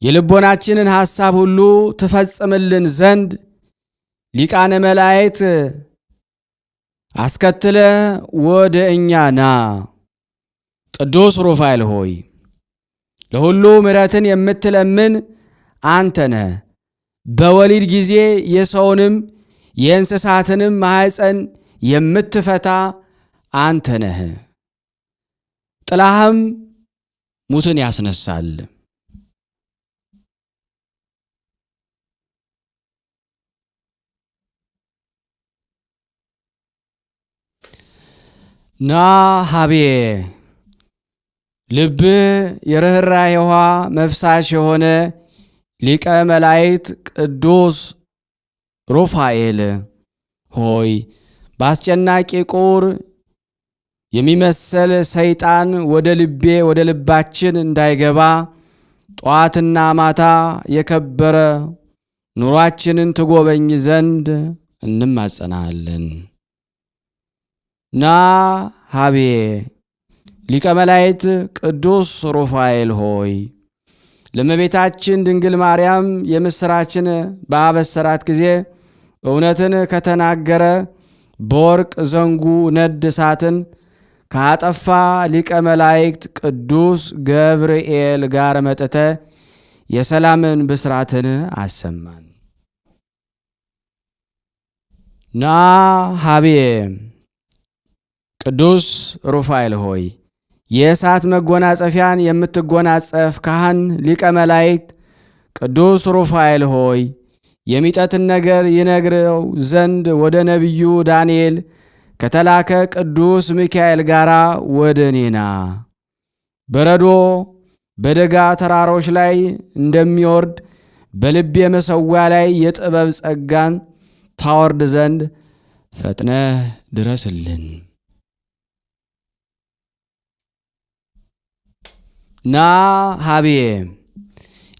የልቦናችንን ሐሳብ ሁሉ ትፈጽምልን ዘንድ ሊቃነ መላእክት አስከትለ ወደ እኛ ና። ቅዱስ ሩፋኤል ሆይ ለሁሉ ምሕረትን የምትለምን አንተ ነህ። በወሊድ ጊዜ የሰውንም የእንስሳትንም ማኅፀን የምትፈታ አንተ ነህ። ጥላህም ሙትን ያስነሳል። ና ሀቤ ልብ የርኅራኄዋ መፍሳሽ የሆነ ሊቀ መላእክት ቅዱስ ሩፋኤል ሆይ በአስጨናቂ ቁር የሚመሰል ሰይጣን ወደ ልባችን እንዳይገባ ጠዋትና ማታ የከበረ ኑሯችንን ትጎበኝ ዘንድ እንማጸናለን። ና ሀቤ ሊቀ መላእክት ቅዱስ ሩፋኤል ሆይ ለእመቤታችን ድንግል ማርያም የምሥራችን በአበሰራት ጊዜ እውነትን ከተናገረ በወርቅ ዘንጉ ነድ እሳትን ካጠፋ ሊቀ መላእክት ቅዱስ ገብርኤል ጋር መጥተ የሰላምን ብስራትን አሰማን። ና ሀቤ ቅዱስ ሩፋኤል ሆይ የእሳት መጎናጸፊያን የምትጎናጸፍ ካህን ሊቀ መላእክት ቅዱስ ሩፋኤል ሆይ የሚጠትን ነገር ይነግረው ዘንድ ወደ ነቢዩ ዳንኤል ከተላከ ቅዱስ ሚካኤል ጋር ወደ እኔና በረዶ በደጋ ተራሮች ላይ እንደሚወርድ በልቤ መሠዊያ ላይ የጥበብ ጸጋን ታወርድ ዘንድ ፈጥነህ ድረስልን። ና ሀቤ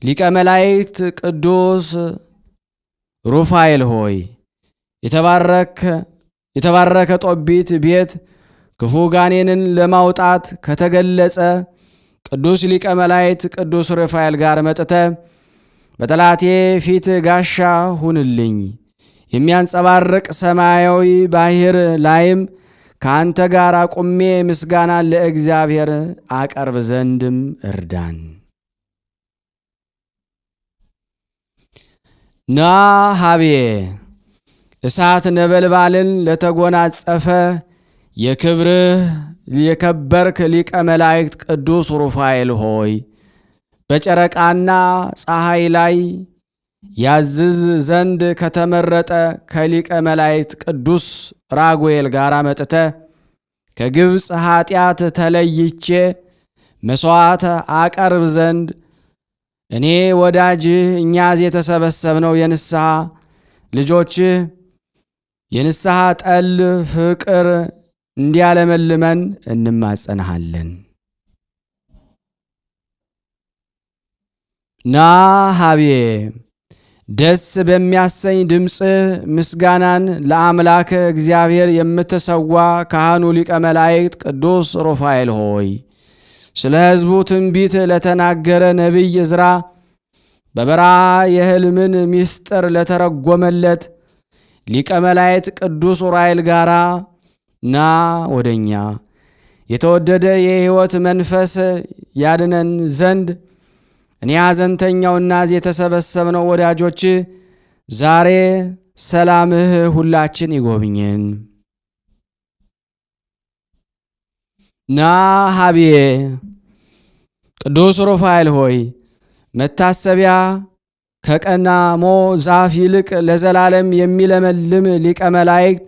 ሊቀ መላእክት ቅዱስ ሩፋኤል ሆይ የተባረከ ጦቢት ቤት ክፉ ጋኔንን ለማውጣት ከተገለጸ ቅዱስ ሊቀ መላእክት ቅዱስ ሩፋኤል ጋር መጥተ በጠላቴ ፊት ጋሻ ሁንልኝ። የሚያንጸባርቅ ሰማያዊ ባሕር ላይም ከአንተ ጋር አቁሜ ምስጋናን ለእግዚአብሔር አቀርብ ዘንድም እርዳን። ና ሀቤ እሳት ነበልባልን ለተጎናጸፈ የክብርህ የከበርክ ሊቀ መላእክት ቅዱስ ሩፋኤል ሆይ በጨረቃና ፀሐይ ላይ ያዝዝ ዘንድ ከተመረጠ ከሊቀ መላእክት ቅዱስ ራጉኤል ጋር መጥተ ከግብፅ ኃጢአት ተለይቼ መሥዋዕት አቀርብ ዘንድ እኔ ወዳጅህ እኛዝ የተሰበሰብነው የንስሐ ልጆችህ የንስሐ ጠል ፍቅር እንዲያለመልመን እንማጸናሃለን። ና ሀቤ ደስ በሚያሰኝ ድምፅህ ምስጋናን ለአምላክ እግዚአብሔር የምትሰዋ ካህኑ ሊቀ መላእክት ቅዱስ ሩፋኤል ሆይ ስለ ሕዝቡ ትንቢት ለተናገረ ነቢይ ዕዝራ በበረሃ የሕልምን ምስጢር ለተረጎመለት ሊቀ መላእክት ቅዱስ ኡራኤል ጋራ ና ወደኛ የተወደደ የሕይወት መንፈስ ያድነን ዘንድ እኔ ሐዘንተኛውና እዚህ የተሰበሰብነው ወዳጆች ዛሬ ሰላምህ ሁላችን ይጎብኝን። ና ሀቤ ቅዱስ ሩፋኤል ሆይ መታሰቢያ ከቀናሞ ዛፍ ይልቅ ለዘላለም የሚለመልም ሊቀ መላእክት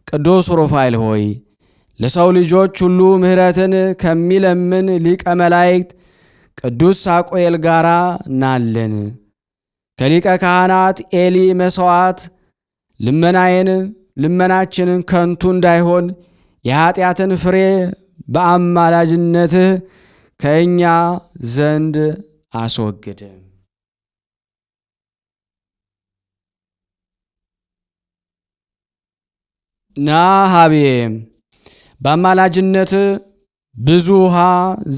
ቅዱስ ሩፋኤል ሆይ ለሰው ልጆች ሁሉ ምሕረትን ከሚለምን ሊቀ መላእክት ቅዱስ ሳቆኤል ጋራ ናለን። ከሊቀ ካህናት ኤሊ መሥዋዕት ልመናችንን ከንቱ እንዳይሆን የኀጢአትን ፍሬ በአማላጅነትህ ከእኛ ዘንድ አስወግድ። ና ሀቤ በአማላጅነት ብዙ ውሃ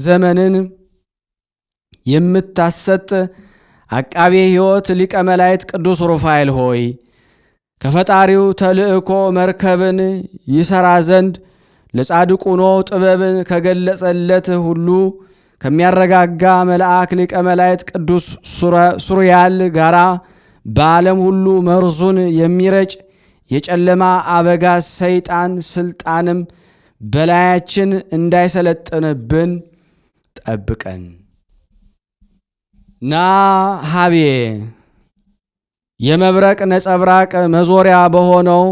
ዘመንን የምታሰጥ አቃቤ ሕይወት ሊቀ መላእክት ቅዱስ ሩፋኤል ሆይ ከፈጣሪው ተልእኮ መርከብን ይሠራ ዘንድ ለጻድቁ ኖኅ ጥበብን ከገለጸለት ሁሉ ከሚያረጋጋ መልአክ ሊቀ መላእክት ቅዱስ ሱሪያል ጋራ በዓለም ሁሉ መርዙን የሚረጭ የጨለማ አበጋዝ ሰይጣን ስልጣንም በላያችን እንዳይሰለጥንብን ጠብቀን። ና ሀቤ የመብረቅ ነጸብራቅ መዞሪያ በሆነው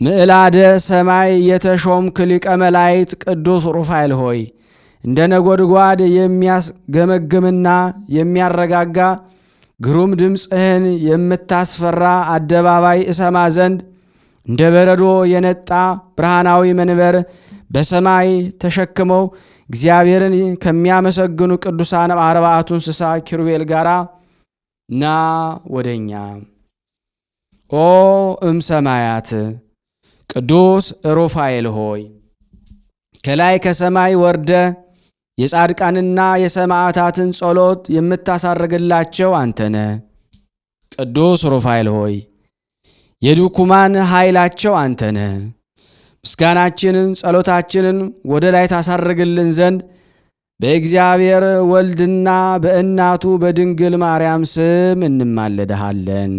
ምዕላደ ሰማይ የተሾምክ ሊቀ መላእክት ቅዱስ ሩፋኤል ሆይ እንደ ነጎድጓድ የሚያስገመግምና የሚያረጋጋ ግሩም ድምፅህን የምታስፈራ አደባባይ እሰማ ዘንድ እንደ በረዶ የነጣ ብርሃናዊ መንበር በሰማይ ተሸክመው እግዚአብሔርን ከሚያመሰግኑ ቅዱሳን አርባዕቱ እንስሳ ኪሩቤል ጋራ ና ወደኛ። ኦ እምሰማያት ቅዱስ ሩፋኤል ሆይ ከላይ ከሰማይ ወርደ የጻድቃንና የሰማዕታትን ጸሎት የምታሳርግላቸው አንተነ። ቅዱስ ሩፋኤል ሆይ የድኩማን ኃይላቸው አንተነ። ምስጋናችንን ጸሎታችንን ወደ ላይ ታሳርግልን ዘንድ በእግዚአብሔር ወልድና በእናቱ በድንግል ማርያም ስም እንማለድሃለን።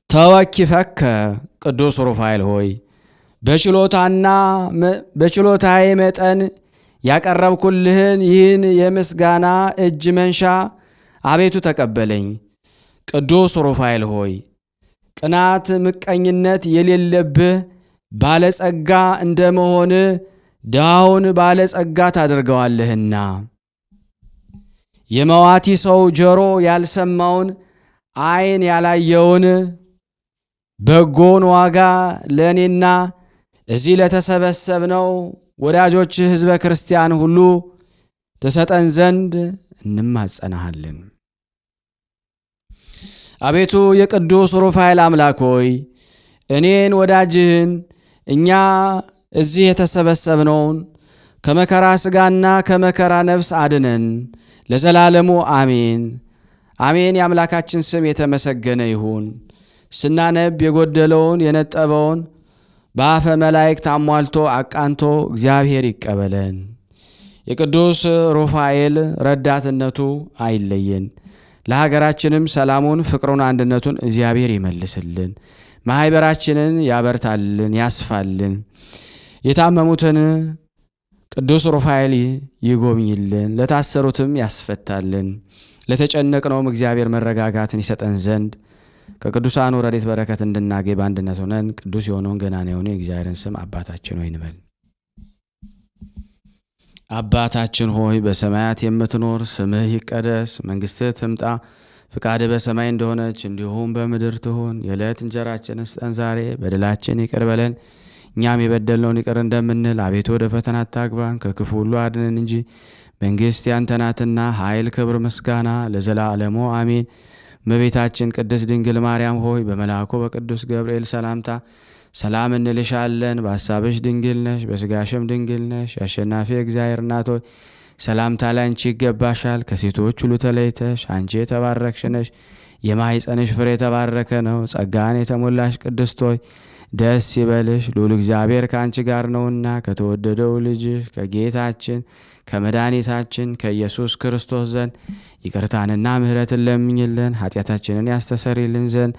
ተወኪፈከ ቅዱስ ሩፋኤል ሆይ በችሎታዬ መጠን ያቀረብኩልህን ይህን የምስጋና እጅ መንሻ አቤቱ ተቀበለኝ። ቅዱስ ሩፋኤል ሆይ ቅናት፣ ምቀኝነት የሌለብህ ባለጸጋ እንደመሆን ድሃውን ባለጸጋ ታደርገዋለህና የመዋቲ ሰው ጆሮ ያልሰማውን ዓይን ያላየውን በጎን ዋጋ ለእኔና እዚህ ለተሰበሰብነው ወዳጆች ሕዝበ ክርስቲያን ሁሉ ተሰጠን ዘንድ እንማጸናሃለን። አቤቱ የቅዱስ ሩፋኤል አምላክ ሆይ እኔን ወዳጅህን እኛ እዚህ የተሰበሰብነውን ከመከራ ሥጋና ከመከራ ነፍስ አድነን ለዘላለሙ አሜን አሜን። የአምላካችን ስም የተመሰገነ ይሁን። ስናነብ የጎደለውን የነጠበውን በአፈ መላእክት አሟልቶ አቃንቶ እግዚአብሔር ይቀበለን። የቅዱስ ሩፋኤል ረዳትነቱ አይለየን። ለሀገራችንም ሰላሙን፣ ፍቅሩን፣ አንድነቱን እግዚአብሔር ይመልስልን። ማኅበራችንን ያበርታልን፣ ያስፋልን። የታመሙትን ቅዱስ ሩፋኤል ይጎብኝልን፣ ለታሰሩትም ያስፈታልን። ለተጨነቅነውም እግዚአብሔር መረጋጋትን ይሰጠን ዘንድ ከቅዱሳኑ ረድኤት በረከት እንድናገኝ በአንድነት ሆነን ቅዱስ የሆነውን ገናና የሆነ የእግዚአብሔርን ስም አባታችን ሆይ እንበል። አባታችን ሆይ በሰማያት የምትኖር ስምህ ይቀደስ፣ መንግሥትህ ትምጣ፣ ፍቃድ በሰማይ እንደሆነች እንዲሁም በምድር ትሁን። የዕለት እንጀራችንን ስጠን ዛሬ፣ በደላችን ይቅር በለን እኛም የበደልነውን ይቅር እንደምንል። አቤቱ ወደ ፈተና አታግባን፣ ከክፉ ሁሉ አድነን እንጂ መንግሥት ያንተ ናትና፣ ኃይል፣ ክብር፣ ምስጋና ለዘላለሙ አሜን። እመቤታችን ቅድስት ድንግል ማርያም ሆይ በመልአኩ በቅዱስ ገብርኤል ሰላምታ ሰላም እንልሻለን። በሐሳብሽ ድንግል ነሽ፣ በሥጋሽም ድንግል ነሽ። የአሸናፊ እግዚአብሔር እናት ሆይ ሰላምታ ላንቺ ይገባሻል። ከሴቶች ሁሉ ተለይተሽ አንቺ የተባረክሽ ነሽ፣ የማኅፀንሽ ፍሬ የተባረከ ነው። ጸጋን የተሞላሽ ቅድስት ሆይ ደስ ይበልሽ፣ ልዑል እግዚአብሔር ከአንቺ ጋር ነውና ከተወደደው ልጅሽ ከጌታችን ከመድኃኒታችን ከኢየሱስ ክርስቶስ ዘንድ ይቅርታንና ምሕረትን ለምኝልን ኃጢአታችንን ያስተሰርይልን ዘንድ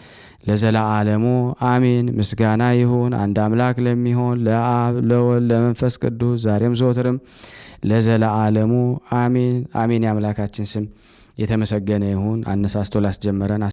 ለዘላለሙ አሜን። ምስጋና ይሁን አንድ አምላክ ለሚሆን ለአብ ለወልድ ለመንፈስ ቅዱስ ዛሬም ዘወትርም ለዘላለሙ አሜን አሜን። የአምላካችን ስም የተመሰገነ ይሁን። አነሳስቶ ላስጀመረን